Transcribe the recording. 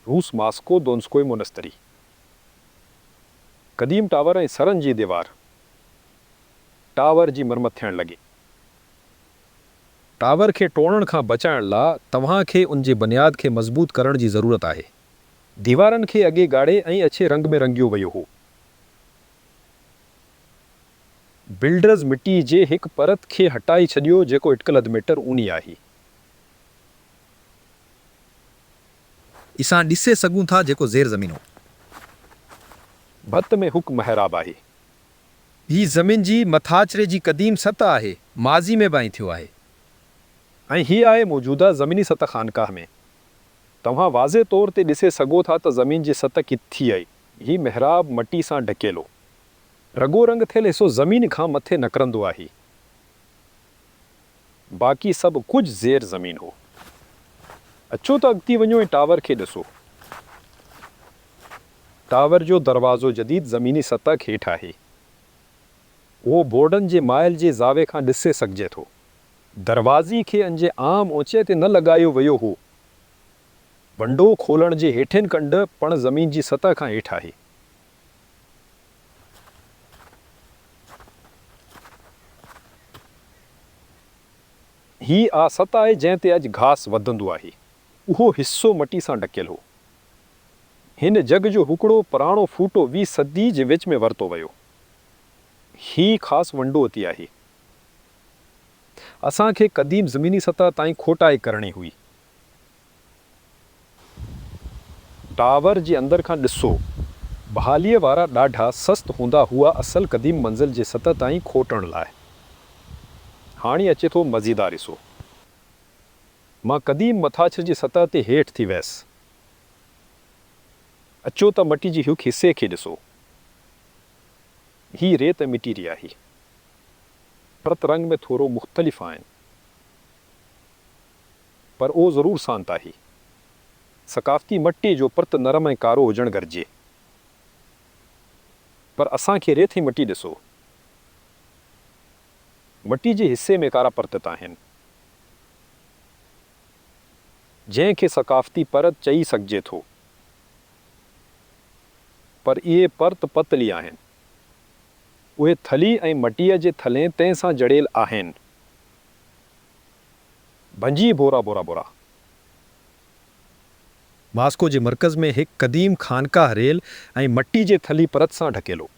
रूस मास्को दोनस्कोई मोनस्तरी। क़दीम टावर ऐं सरनि जी दीवार टावर जी मरमत थियण लॻी। टावर खे टोड़ण खां बचाइण लाइ तव्हांखे उन जे बुनियाद खे मज़बूत करण जी ज़रूरत आहे। दीवारनि खे अॻे ॻाढ़े ऐं अछे रंग में रंगियो वियो हो। बिल्डर्स मिटी जे हिकु परत खे हटाए छॾियो जेको अटकल अधु मीटर ऊनी आहे। असां ॾिसे सघूं था जेको ज़ेर ज़मीन हो। भत में हुक महराब आहे। ही ज़मीन जी मथाचरे जी क़दीम सतह आहे, माज़ी में बि थियो आहे। ऐं हीअ आहे मौजूदा ज़मीनी सतह ख़ानकाह में। तव्हां वाज़े तौर ते ॾिसे सघो था त ज़मीन जी सतह किथी आहे। ही महराब मटी सां ढकेलो रगो रंग थियल हिसो ज़मीन खां मथे नकिरंदो आहे। बाक़ी सभु कुझु ज़ेर ज़मीन हो। अचो त अॻिते वञो ऐं टावर खे ॾिसो। टावर जो दरवाज़ो जदीद ज़मीनी सतह हेठि आहे। उहो बोर्डनि जे माइल जे ज़ावे खां ॾिसे सघिजे थो। दरवाज़े खे अंजे आम ऊचे ते न लॻायो वियो हो। वंडो खोलण जे हेठिन कंड पण ज़मीन जी सतह खां हेठि आहे। ही आ सतह आहे जंहिं ते अॼु घास वधंदो आहे। उहो हिस्सो मटी सां ढकियलु हो। हिन जग जो हिकिड़ो पुराणो फूटो 20 सदी जे विच में वरितो वियो। ही ख़ासि वंडो उते आहे। असांखे क़दीम ज़मीनी सतह ताईं खोटाई करणी हुई। टावर जे अंदर खां ॾिसो। बहालीअ वारा ॾाढा सस्त हूंदा हुआ असल क़दीम मंज़िल जे सतह ताईं खोटण लाइ। हाणे अचे थो मज़ेदार हिसो। मां क़दीम मथाछर जी सतह ते हेठि थी वियसि। अचो त मटी जी हिकु हिसे खे ॾिसो। ही रेत मटीरियल आहे। प्रत रंग में थोरो मुख़्तलिफ़ आहिनि, पर उहो ज़रूरु सांत आहे। सकाफ़ती मटी जो प्रत नरम ऐं कारो हुजणु घुरिजे। पर असांखे रेती मटी ॾिसो। मटी जे हिसे में कारा परत आहिनि, जंहिंखे सकाफ़ती परत चई सघिजे थो। पर इहे परत पतली आहिनि। उहे थली ऐं मटीअ जे थले तंहिं सां जड़ियल आहिनि। भंजी बोरा बोरा बोरा। मास्को जे मर्कज़ में हिकु क़दीम ख़ानकाह रेल ऐं मटी जे थली परत सां ढकेलो।